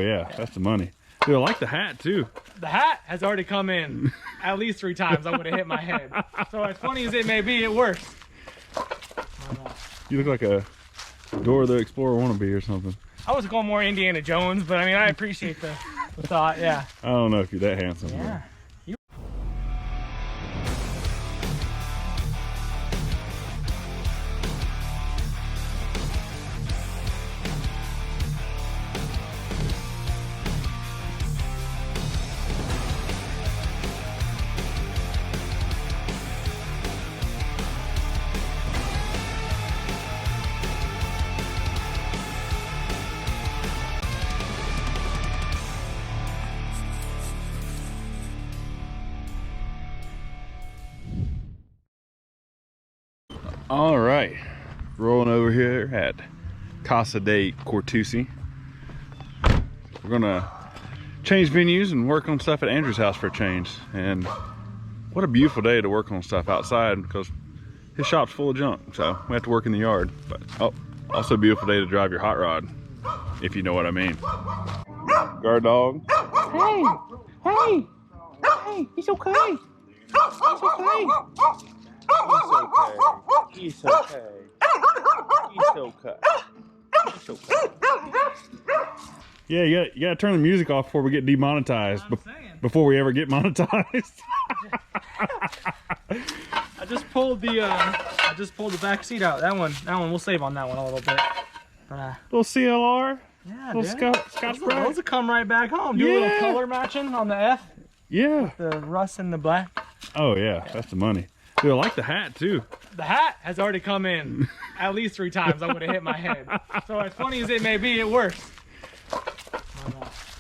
Yeah, that's the money. Dude, I like the hat too. The hat has already come in at least 3 times. I would have hit my head. So as funny as it may be, it works. You look like a Dora the Explorer wannabe or something. I was going more Indiana Jones, but I mean, I appreciate the thought, yeah. I don't know if you're that handsome. Yeah. All right, rolling over here at Casa de Cortusi. We're gonna change venues and work on stuff at Andrew's house for a change. And what a beautiful day to work on stuff outside because his shop's full of junk, so we have to work in the yard. But oh, also a beautiful day to drive your hot rod, if you know what I mean. Guard dog. Hey, hey, hey, he's okay. He's okay. He's okay. He's okay. He's okay. Yeah, you gotta turn the music off before we get demonetized. Before we ever get monetized. I just pulled the back seat out. That one we'll save on that one a little bit. But, little CLR. Yeah, little Scotch Brite. Those will come right back home. Do a little color matching on the F. Yeah. The rust and the black. Oh yeah, that's the money. Dude, I like the hat too. The hat has already come in at least 3 times. I would have hit my head. So as funny as it may be, it works.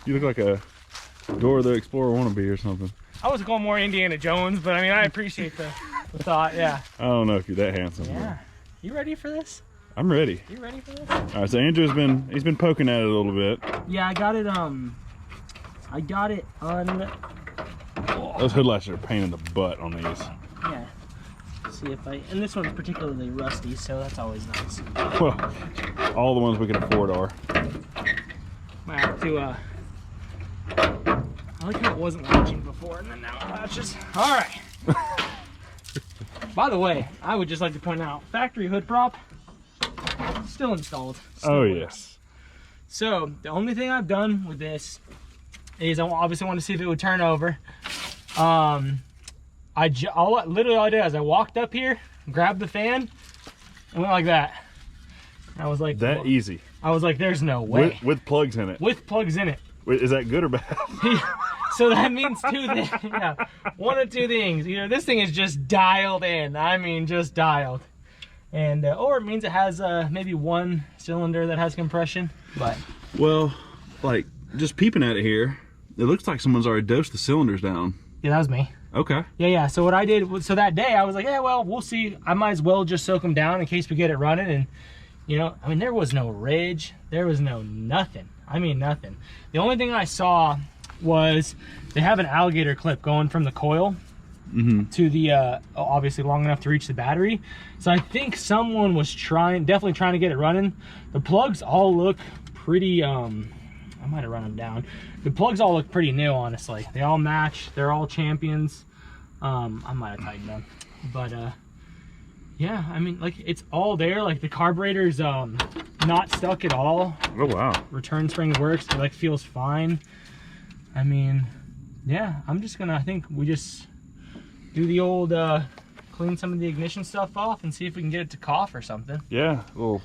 You look like a Dora the Explorer wannabe or something. I was going more Indiana Jones, but I mean, I appreciate the thought, yeah. I don't know if you're that handsome. Yeah. You ready for this? I'm ready. You ready for this? All right, so Andrew's been poking at it a little bit. Yeah, I got it on. Those headlights are a pain in the butt on these. Yeah. See if and this one's particularly rusty, so that's always nice. Well, all the ones we can afford are. Might have to, I like how it wasn't latching before, and then now it latches. All right. By the way, I would just like to point out, factory hood prop, still installed. Still works. Yes. So, the only thing I've done with this is I obviously want to see if it would turn over. Literally all I did is I walked up here, grabbed the fan, and went like that. I was like, that easy. I was like, there's no way. With plugs in it. With plugs in it. Wait, is that good or bad? So that means 2 things. Yeah, 1 of 2 things. Either this thing is just dialed in. I mean, just dialed. And or it means it has maybe 1 cylinder that has compression. But well, like just peeping at it here, it looks like someone's already dosed the cylinders down. Yeah, that was me. Okay. Yeah. So what I did was, so that day I was like, yeah, well, we'll see. I might as well just soak them down in case we get it running. And you know, I mean, there was no ridge. There was no nothing. I mean, nothing. The only thing I saw was they have an alligator clip going from the coil to the, obviously long enough to reach the battery. So I think someone was definitely trying to get it running. The plugs all look pretty, I might have run them down. The plugs all look pretty new, honestly. They all match. They're all champions. I might have tightened them. But, yeah, I mean, like, it's all there. Like, the carburetor's not stuck at all. Oh, wow. Return spring works. It, like, feels fine. I mean, yeah, I'm just gonna, I think we just do the old, clean some of the ignition stuff off and see if we can get it to cough or something. Yeah, a little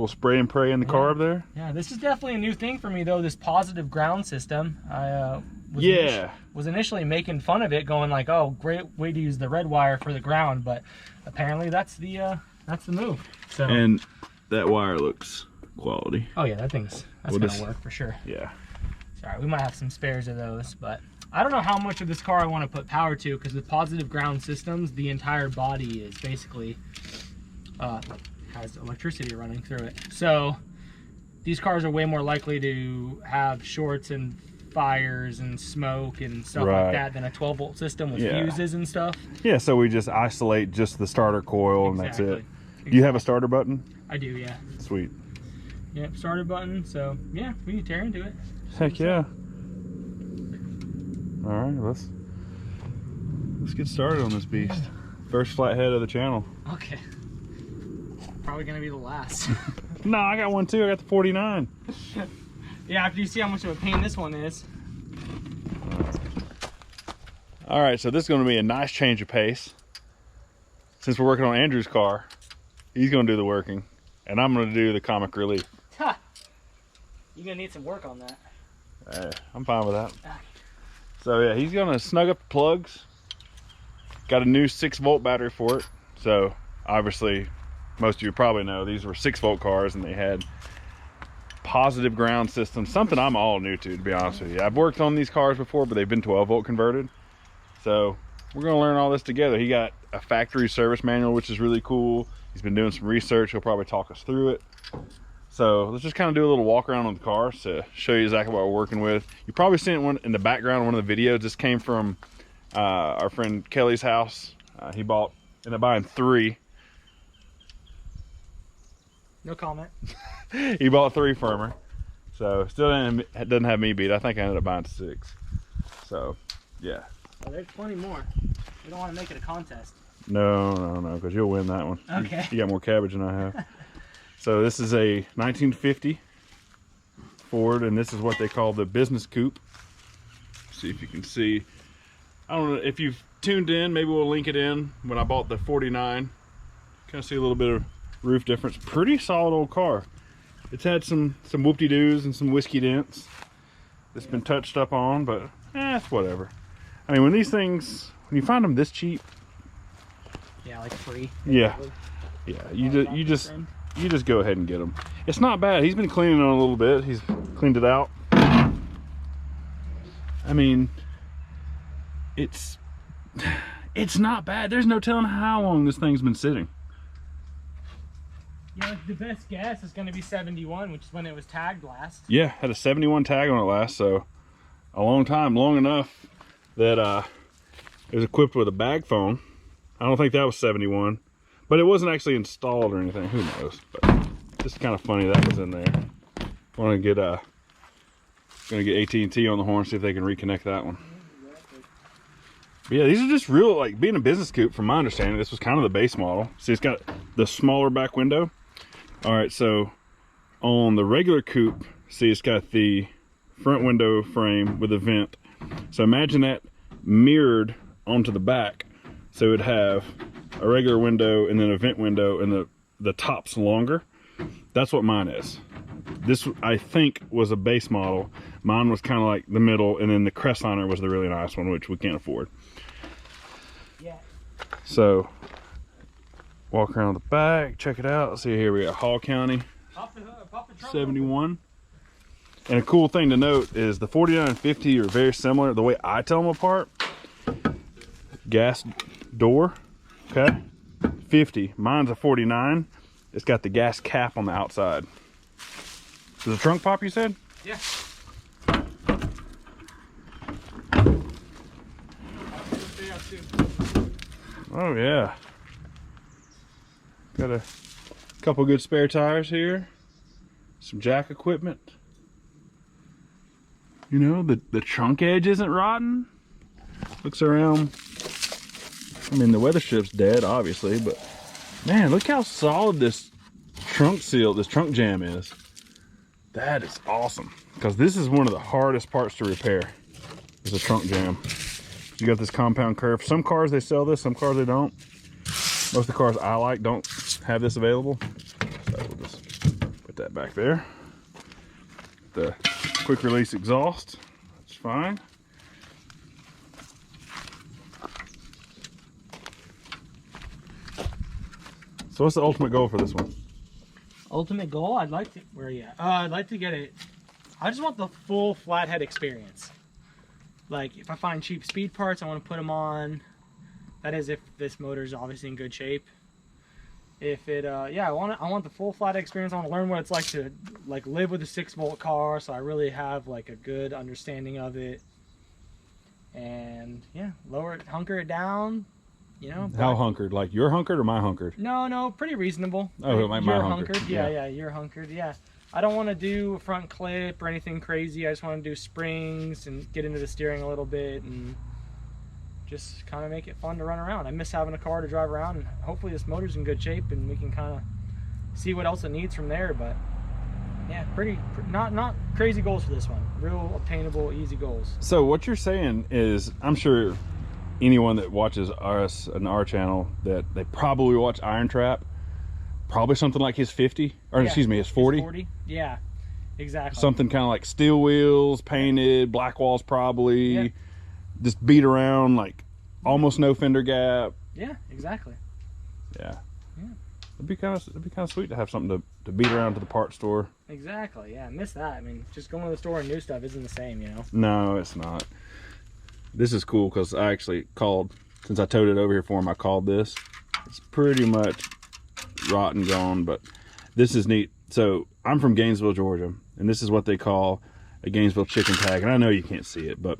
spray and pray in the carb there. Yeah, this is definitely a new thing for me, though, this positive ground system. I was initially making fun of it, going like, oh, great way to use the red wire for the ground, but apparently that's the move. So, and that wire looks quality. oh yeah, that's gonna work for sure. Yeah. Sorry, we might have some spares of those, but I don't know how much of this car I want to put power to, because with positive ground systems, the entire body is basically has electricity running through it. So these cars are way more likely to have shorts and fires and smoke and stuff like that than a 12-volt system with fuses and stuff. Yeah, so we just isolate just the starter coil and that's it. Do you have a starter button? I do, yeah. Sweet. Yep, starter button. So yeah, we can tear into it. Heck yeah. All right, let's get started on this beast. First flathead of the channel. Okay. Probably gonna be the last. No, I got one too. I got the 49. Yeah, after you see how much of a pain this one is. All right, so this is going to be a nice change of pace. Since we're working on Andrew's car, he's going to do the working, and I'm going to do the comic relief. Ha! You're gonna need some work on that. I'm fine with that. So yeah, he's going to snug up the plugs. Got a new 6-volt battery for it. So obviously, most of you probably know these were 6-volt cars, and they had positive ground systems. Something I'm all new to be honest with you. I've worked on these cars before, but they've been 12-volt converted. So we're going to learn all this together. He got a factory service manual, which is really cool. He's been doing some research. He'll probably talk us through it. So let's just kind of do a little walk around on the car to show you exactly what we're working with. You probably seen it in the background of one of the videos. This came from our friend Kelly's house. He ended up buying 3. No comment. He bought 3 from her. So still doesn't have me beat. I think I ended up buying 6. So yeah. Well, there's plenty more. We don't want to make it a contest. No, because you'll win that one. Okay. You got more cabbage than I have. So this is a 1950 Ford, and this is what they call the Business Coupe. See if you can see. I don't know if you've tuned in. Maybe we'll link it in. When I bought the 49, kind of see a little bit of roof difference. Pretty solid old car. It's had some whoop-de-doos and some whiskey dents. It's been touched up on, but it's whatever. I mean, when these things, when you find them this cheap, yeah, like free. Yeah, you just go ahead and get them. It's not bad. He's been cleaning it a little bit. He's cleaned it out. I mean, it's not bad. There's no telling how long this thing's been sitting. Yeah, like the best guess is going to be 71, which is when it was tagged last. Yeah, had a 71 tag on it last, so a long time, long enough that it was equipped with a bag phone. I don't think that was 71, but it wasn't actually installed or anything. Who knows? But just kind of funny that was in there. Want to get gonna get AT&T on the horn, see if they can reconnect that one. But yeah, these are just real, like being a business coupe. From my understanding, this was kind of the base model. See, it's got the smaller back window. All right, so on the regular coupe, see, it's got the front window frame with a vent. So imagine that mirrored onto the back. So it'd have a regular window and then a vent window, and the top's longer. That's what mine is. This, I think, was a base model. Mine was kind of like the middle, and then the Crestliner was the really nice one, which we can't afford. Yeah. So walk around the back, check it out. See here, we got Hall County, Pop the 71. And a cool thing to note is the 49 and 50 are very similar. The way I tell them apart, gas door, okay, 50. Mine's a 49. It's got the gas cap on the outside. Does the trunk pop, you said? Yeah. Oh yeah. Got a couple good spare tires here. Some jack equipment. You know, the trunk edge isn't rotten. Looks around. I mean, the weather strip's dead, obviously, but man, look how solid this trunk seal, this trunk jam is. That is awesome, because this is one of the hardest parts to repair, is a trunk jam. You got this compound curve. Some cars, they sell this, some cars they don't. Most of the cars I like don't have this available. So we'll just put that back there. The quick release exhaust, that's fine. So what's the ultimate goal for this one? Ultimate goal? I'd like to, where are you at? I'd like to get it, I just want the full flathead experience. Like, if I find cheap speed parts, I want to put them on. That is if this motor is obviously in good shape. If it, yeah, I want the full flathead experience. I want to learn what it's like to live with a 6-volt car, so I really have like a good understanding of it. And yeah, lower it, hunker it down. You know, how hunkered? Like you're hunkered or my hunkered? No, pretty reasonable. Oh, like my hunkered. Yeah, you're hunkered. Yeah, I don't want to do a front clip or anything crazy. I just want to do springs and get into the steering a little bit and just kind of make it fun to run around. I miss having a car to drive around, and hopefully this motor's in good shape and we can kind of see what else it needs from there. But yeah, not crazy goals for this one. Real obtainable, easy goals. So what you're saying is, I'm sure anyone that watches us on our channel, that they probably watch Iron Trap, probably something like his 50, or yeah, excuse me, his 40. 40, yeah, exactly. Something kind of like steel wheels, painted, black walls probably, yeah. Just beat around, like almost no fender gap. Yeah, exactly. Yeah. It'd be kind of sweet to have something to beat around to the parts store. Exactly. Yeah, I miss that. I mean, just going to the store and new stuff isn't the same, you know. No, it's not. This is cool because I actually called, since I towed it over here for him, I called this. It's pretty much rotten gone, but this is neat. So I'm from Gainesville, Georgia, and this is what they call a Gainesville chicken tag. And I know you can't see it, but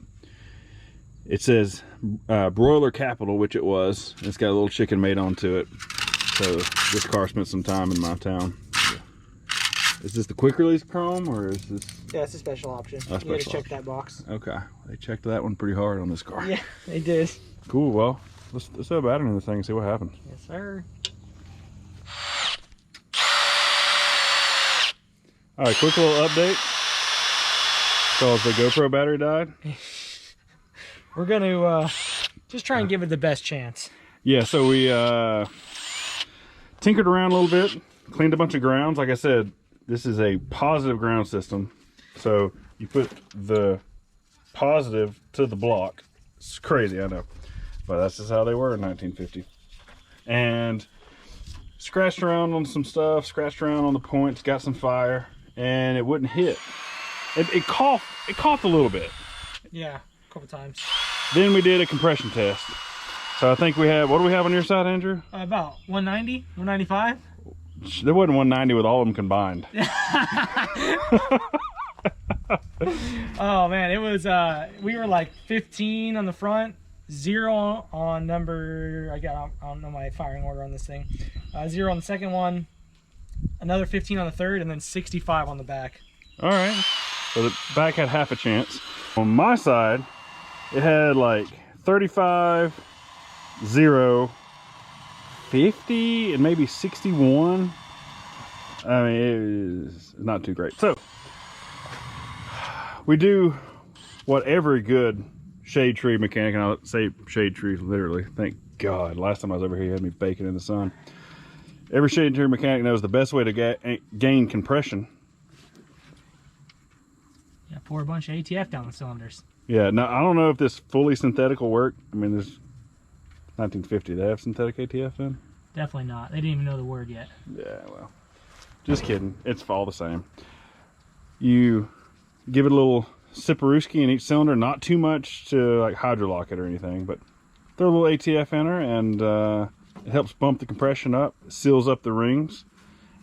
it says Broiler Capital, which it was. It's got a little chicken made onto it. So this car spent some time in my town. Is this the quick release chrome, or is this? Yeah, it's a special option. You gotta check that box. Okay, they checked that one pretty hard on this car. Yeah, they did. Cool. Well, let's throw a battery in the thing and see what happens. Yes, sir. All right, quick little update. Because the GoPro battery died. We're gonna just try and give it the best chance. Yeah, so we tinkered around a little bit, cleaned a bunch of grounds. Like I said, this is a positive ground system. So you put the positive to the block. It's crazy, I know. But that's just how they were in 1950. And scratched around on some stuff, scratched around on the points, got some fire, and it wouldn't hit. It coughed a little bit. Yeah, a couple times. Then we did a compression test. So I think we have, what do we have on your side, Andrew? About 190, 195. There wasn't 190 with all of them combined. Oh man, it was, we were like 15 on the front, 0 on number, I don't know my firing order on this thing. 0 on the second one, another 15 on the third, and then 65 on the back. All right, so the back had half a chance. On my side, it had like 35, 0, 50, and maybe 61. I mean, it is not too great. So we do what every good shade tree mechanic, and I'll say shade tree literally, thank God. Last time I was over here, he had me baking in the sun. Every shade tree mechanic knows the best way to gain compression. Yeah, pour a bunch of ATF down the cylinders. Yeah, now I don't know if this fully synthetic will work. I mean, there's 1950. They have synthetic ATF in? Definitely not. They didn't even know the word yet. Yeah, well, just kidding. It's all the same. You give it a little Siparuski in each cylinder, not too much to like hydrolock it or anything, but throw a little ATF in her, and it helps bump the compression up, seals up the rings,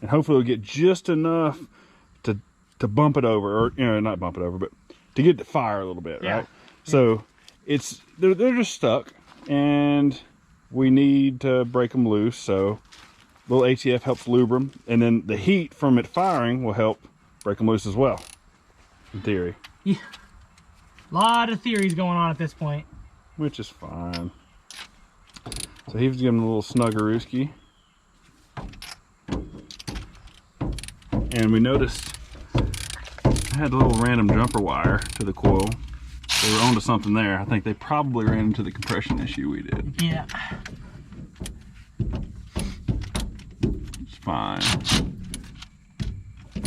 and hopefully it'll get just enough to bump it over, or not bump it over, but to get the fire a little bit, right? Yeah. So they're just stuck, and we need to break them loose. So a little ATF helps lube them, and then the heat from it firing will help break them loose as well, in theory. Yeah, a lot of theories going on at this point, which is fine. So he was giving a little snuggerooski, and we noticed I had a little random jumper wire to the coil. They were onto something there. I think they probably ran into the compression issue we did. Yeah. It's fine. We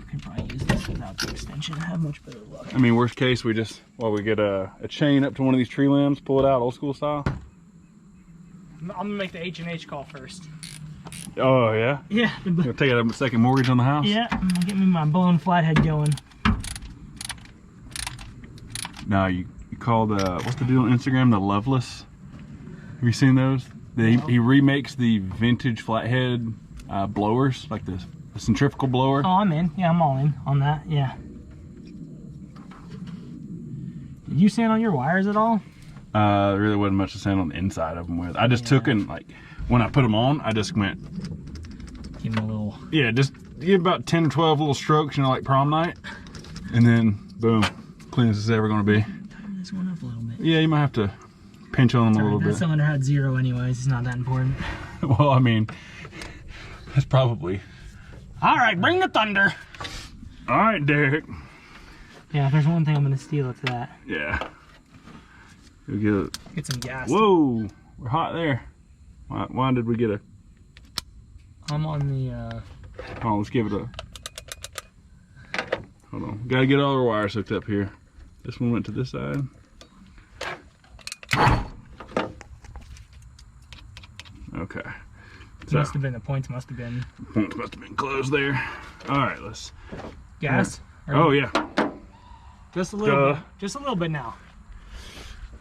can probably use this without the extension. Have much better luck. I mean, worst case, we get a chain up to one of these tree limbs, pull it out old school style. I'm gonna make the H&H call first. Oh yeah? Yeah. You'll take a second mortgage on the house? Yeah, I'm gonna get me my blown flathead going. No, you call the, what's the deal on Instagram, the Loveless? Have you seen those? He remakes the vintage flathead blowers, like the centrifugal blower. Oh, I'm in. Yeah, I'm all in on that. Yeah. Did you sand on your wires at all? There really wasn't much to sand on the inside of them with. I just took and, like, when I put them on, I just went, give them a little. Yeah, just give about 10 or 12 little strokes, you know, like prom night, and then boom, clean as it's ever going to be. Tighten this one up a little bit. Yeah, you might have to pinch on them a little bit. That cylinder had 0 anyways. It's not that important. Well, I mean, that's probably. All right, bring the thunder. All right, Derek. Yeah, if there's one thing I'm gonna steal, it's that. Yeah. You'll Get some gas. Whoa, we're hot there. Why did we get a? I'm on the. Oh, let's give it a. Hold on. Gotta get all our wires hooked up here. This one went to this side. Okay. So, Must have been, the points must have been. Points must have been closed there. All right, let's. Gas? Oh, yeah. Just a little bit. Just a little bit now.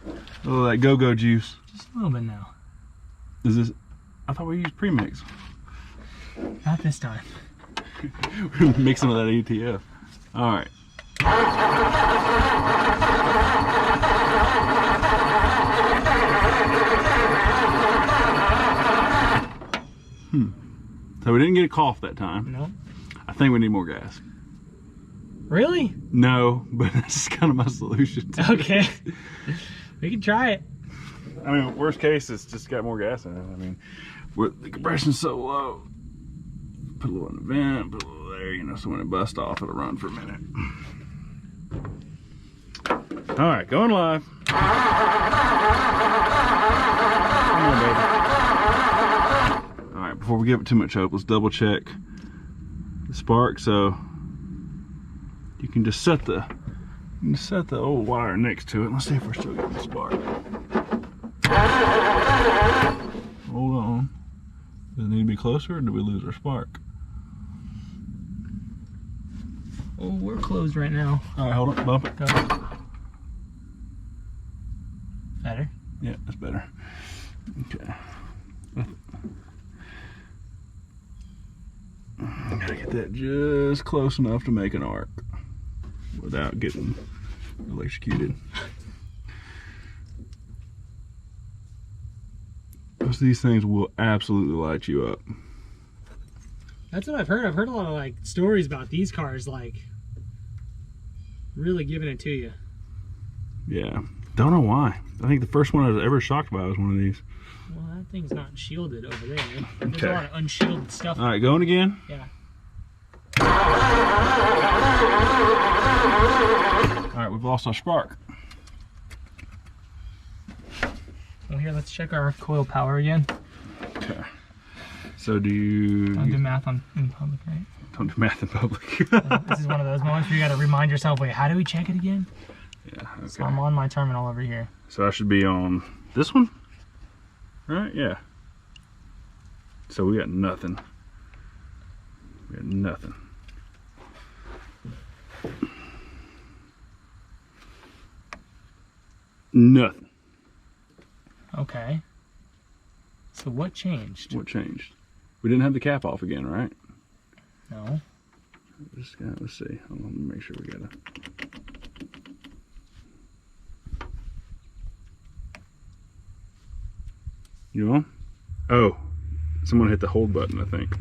A little of that go-go juice. Just a little bit now. Is this? I thought we used premix. Not this time. We're mixing with that ETF. All right. So we didn't get a cough that time. No. I think we need more gas. Really? No, but that's kind of my solution. Okay. We can try it. I mean, worst case, it's just got more gas in it. I mean, the compression's so low. Put a little in the vent, put a little there, you know, so when it busts off, it'll run for a minute. All right, going live. Come on, baby. All right, before we give it too much hope, let's double check the spark. So you can just set the old wire next to it. Let's see if we're still getting the spark. Hold on. Does it need to be closer, or do we lose our spark? Oh, we're closed right now. All right, hold on, bump it. Go. Better? Yeah, that's better. Okay. I gotta get that just close enough to make an arc without getting electrocuted. Most of these things will absolutely light you up. That's what I've heard. I've heard a lot of like stories about these cars, like really giving it to you. Yeah, don't know why. I think the first one I was ever shocked by was one of these. Well, that thing's not shielded over there. There's Okay. a lot of unshielded stuff. All right, going again. Yeah. All right, we've lost our spark. Well, here, let's check our coil power again. Okay. So do you? Don't do math in public, right? Don't do math in public. This is one of those moments where you got to remind yourself, wait, how do we check it again? Yeah. Okay. So I'm on my terminal over here. So I should be on this one, right? Yeah. So we got nothing. We got nothing. Nothing. Okay. So what changed? What changed? We didn't have the cap off again, right? No. Just got, let's see. Hold on, let me make sure we got it. You on? Oh, someone hit the hold button, I think.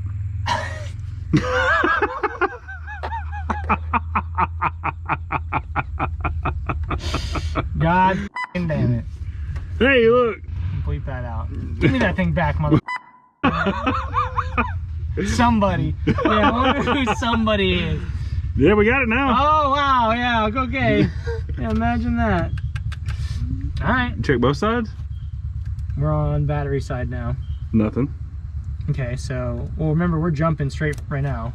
God damn it. Hey, look. Bleep that out. Give me that thing back, mother. Somebody. Yeah, I wonder who somebody is. Yeah, we got it now. Oh, wow. Yeah, okay. Yeah, imagine that. All right. Check both sides. We're on battery side now. Nothing. Okay, so, well, remember, we're jumping straight right now.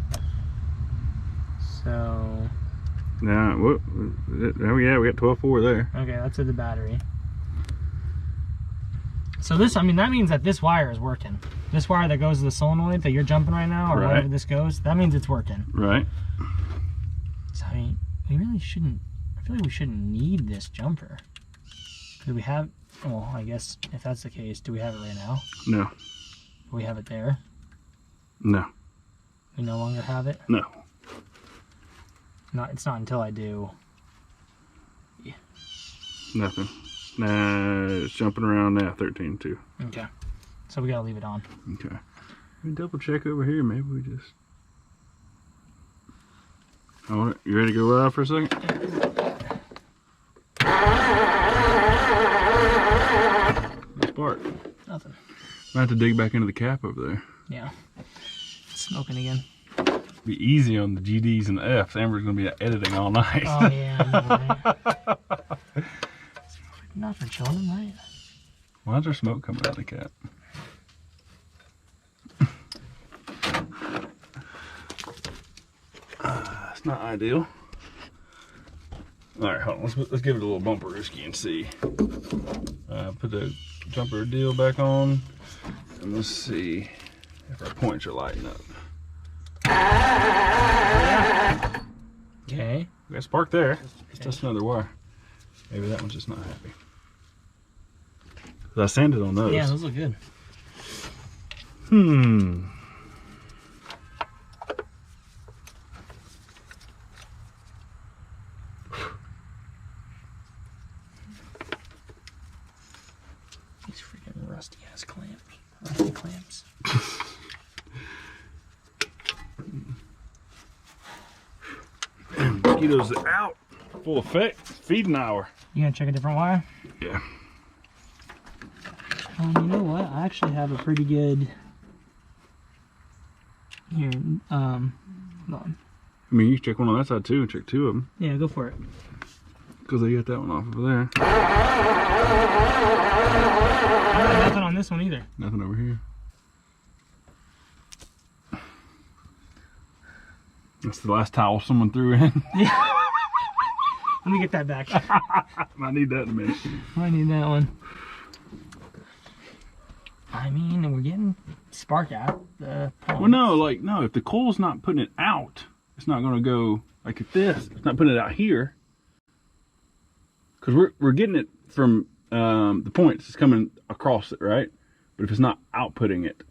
So, Now, oh yeah, we got 12.4 there. okay, that's at the battery. So this, I mean, that means that this wire is working. This wire that goes to the solenoid that you're jumping right now, or Right. wherever this goes, that means it's working. Right. So, I mean, we really shouldn't, I feel like we shouldn't need this jumper. Do we have, well, I guess if that's the case, do we have it right now? No. Do we have it there? No. We no longer have it? No. It's not until I do. Nothing. Nah, it's jumping around now. 13.2. Okay. So we gotta leave it on. Okay. Let me double check over here. Maybe we just. Oh, you ready to go live for a second? Spark. Nothing. I have to dig back into the cap over there. Yeah. It's smoking again. Be easy on the GDs and the Fs. Amber's gonna be editing all night. Oh yeah, I know, right? Not for children, right? Why is there smoke coming out of the cap? That's not ideal. All right, hold on. Let's give it a little bumper risky and see. Put the jumper deal back on, and let's see if our points are lighting up. Okay. We got a spark there. It's just another wire. Maybe that one's just not happy. 'Cause I sanded on those. Yeah, those look good. These freaking rusty ass clamps. Rusty clamps. Mosquitoes are out. Full effect. Feeding hour. You gonna check a different wire? Yeah. You know what? I actually have a pretty good. Here, hold on. I mean, you can check one on that side too and check two of them. Yeah, go for it. Because they got that one off over there. Nothing on this one either. Nothing over here. That's the last towel someone threw in. Yeah. Let me get that back. I need that in a minute. I need that one. I mean, we're getting spark out the point. Well, no, if the coil's not putting it out, it's not going to go like this. It's not putting it out here. Because we're getting it from the points. It's coming across it, right? But if it's not outputting it.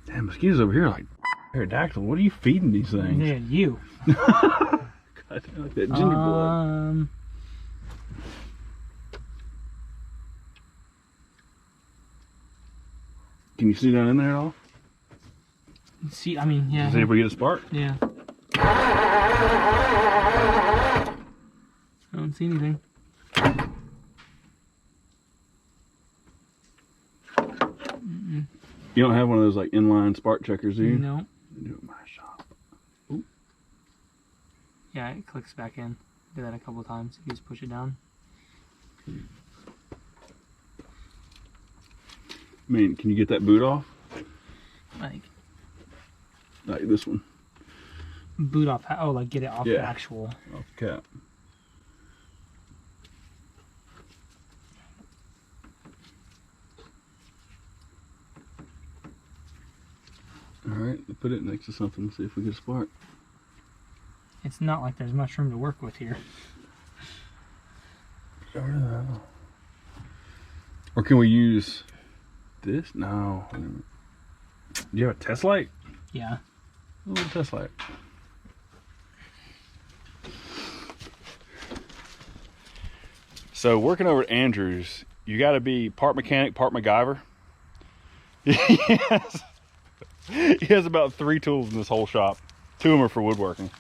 Damn, mosquitoes over here are like pterodactyl. What are you feeding these things? Yeah, you. God, like that ginger blood. Can you see down in there at all? See, I mean, yeah. See if we get a spark? Yeah. I don't see anything. You don't have one of those like inline spark checkers, do you? No. Do it in my shop. Ooh. Yeah, it clicks back in. Do that a couple times. You just push it down. I mean, can you get that boot off? Like this one. boot off. Oh, like get it off the Yeah. actual. Off the cap. Alright, put it next to something and see if we get a spark. It's not like there's much room to work with here. Or can we use this? No. Do you have a test light? Yeah. A little test light. So working over at Andrews, you got to be part mechanic, part MacGyver. Yes. He has about 3 tools in this whole shop. 2 of them are for woodworking.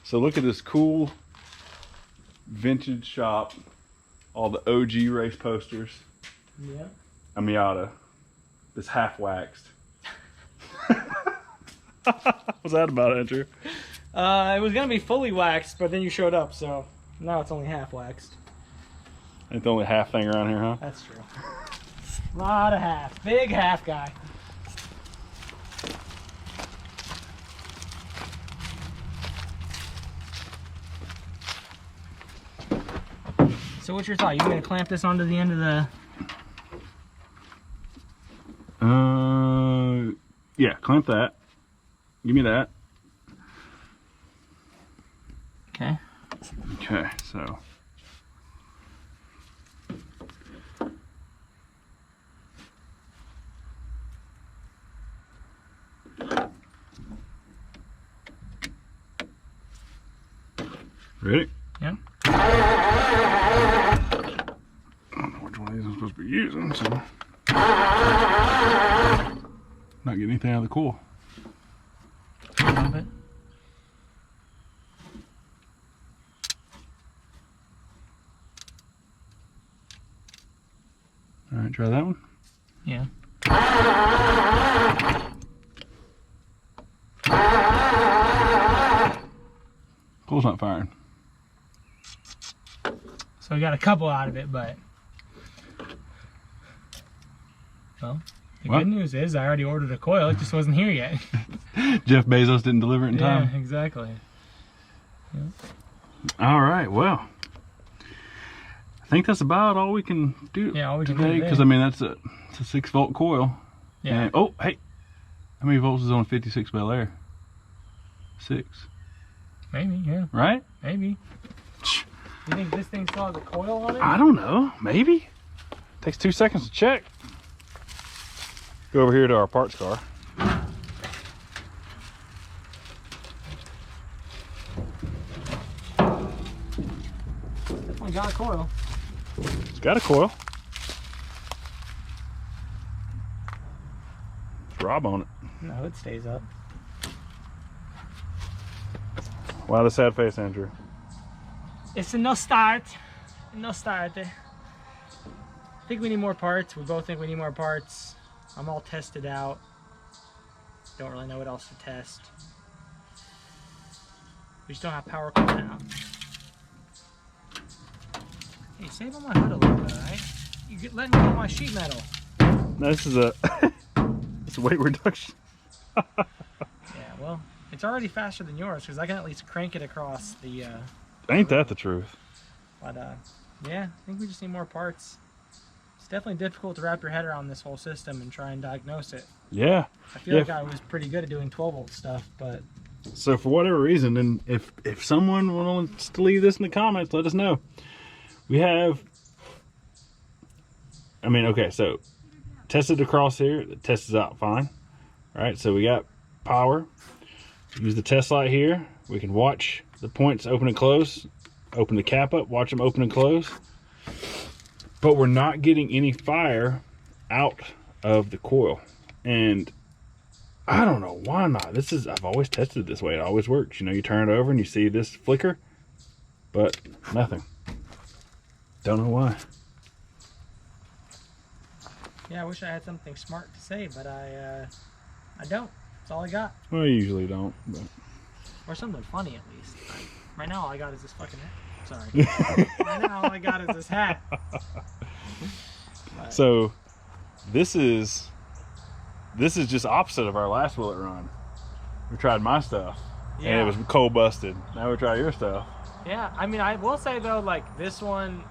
So look at this cool vintage shop. All the OG race posters. Yeah. A Miata. That's half waxed. What's that about, Andrew? It was gonna be fully waxed, but then you showed up, so now it's only half waxed. Ain't the only half thing around here, huh? That's true. Lot of half. Big half guy. So what's your thought? You gonna clamp this onto the end of the... Yeah, clamp that. Give me that. Okay. Okay, so. Ready? Yeah. I don't know which one of these I'm supposed to be using, so. Not getting anything out of the coil. Love it. All right, try that one. Yeah. Coil's not firing. So we got a couple out of it, but well, the What? good news is I already ordered a coil. It just wasn't here yet. Jeff Bezos didn't deliver it in time. Yeah, exactly. Yeah. All right, well, I think that's about all we can do Yeah, all we can today. do Because I mean, it's a 6-volt coil. Yeah. And, oh, hey, how many volts is on a 56 Bel Air? 6, Maybe, yeah. right? Maybe. You think this thing still has a coil on it? I don't know. Maybe. Takes 2 seconds to check. Go over here to our parts car. Definitely got a coil. It's got a coil. It's Rob on it. No, it stays up. Wow, the sad face, Andrew. It's a no start. No start. I think we need more parts. We both think we need more parts. I'm all tested out. Don't really know what else to test. We just don't have power coming out. Hey, save on my hood a little bit, alright? You letting me get my sheet metal. No, this is a it's a weight reduction. Yeah, well, it's already faster than yours because I can at least crank it across the. Ain't that the truth? But yeah, I think we just need more parts. It's definitely difficult to wrap your head around this whole system and try and diagnose it. Yeah. I feel like I was pretty good at doing 12-volt stuff, but So for whatever reason, and if someone wants to leave this in the comments, let us know. We have, I mean, okay, so tested across here, it tests out fine. All right, so we got power. Use the test light here. We can watch the points open and close. Open the cap up, watch them open and close. But we're not getting any fire out of the coil. And I don't know why not. I've always tested it this way. It always works. You know, you turn it over and you see this flicker, but nothing. Don't know why. yeah, I wish I had something smart to say, but I don't. That's all I got. Well, I usually don't. But. Or something funny at least. Right now, all I got is this fucking hat. Sorry. Right now, all I got is this hat. But, So, this is just opposite of our last Will It Run. We tried my stuff, and yeah. it was cold busted. Now we try your stuff. Yeah, I mean, I will say though, like this one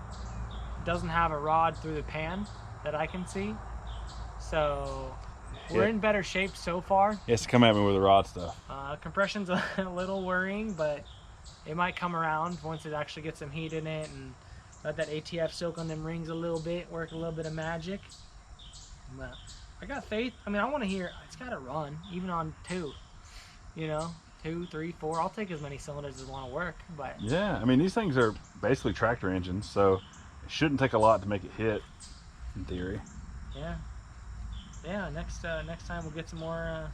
doesn't have a rod through the pan that I can see, so we're in better shape so far. He has to come at me with the rod stuff. Compression's a little worrying, but it might come around once it actually gets some heat in it and let that ATF soak on them rings a little bit, work a little bit of magic. But I got faith. I mean, I want to hear it's got to run even on 2, you know, 2, 3, 4. I'll take as many cylinders as want to work. But Yeah, I mean, these things are basically tractor engines, so it shouldn't take a lot to make it hit, in theory. yeah, next time we'll get some more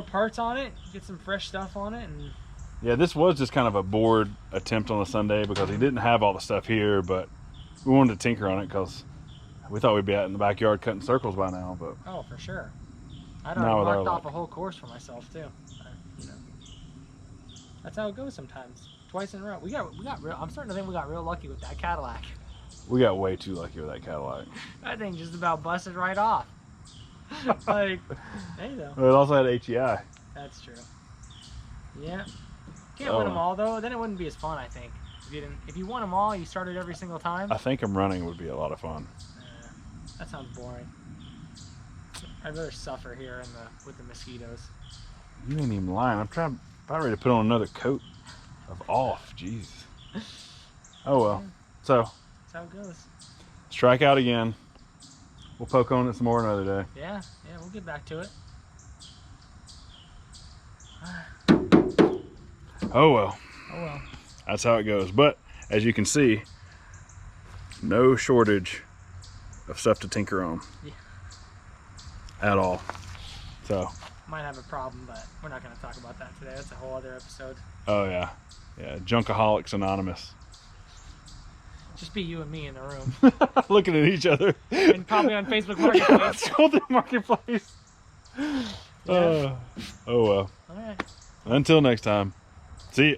parts on it, get some fresh stuff on it, and Yeah, this was just kind of a bored attempt on a Sunday because he didn't have all the stuff here, but we wanted to tinker on it because we thought we'd be out in the backyard cutting circles by now. But oh, for sure. I'd Now with already our marked off luck. a whole course for myself too. You know, that's how it goes sometimes. Twice in a row. We got real. I'm starting to think we got real lucky with that Cadillac. we got way too lucky with that Cadillac. That thing just about busted right off. Like, hey though. But it also had HEI. That's true. Yeah. Can't win them all though. Then it wouldn't be as fun, I think. If you won them all, you started every single time. I think them running would be a lot of fun. That sounds boring. I'd rather suffer here with the mosquitoes. You ain't even lying. I'm about ready to put on another coat of off. Jeez. Oh well. So That's how it goes. strike out again. We'll poke on it some more another day. Yeah, we'll get back to it. Oh well. Oh well. That's how it goes. But as you can see, no shortage of stuff to tinker on. Yeah. At all. So. Might have a problem, but we're not going to talk about that today. That's a whole other episode. Oh yeah. Yeah, Junkaholics Anonymous. Just be you and me in the room. Looking at each other. And probably on Facebook Marketplace. Scroll through Marketplace. Yeah. Oh well. All right. Until next time. See ya.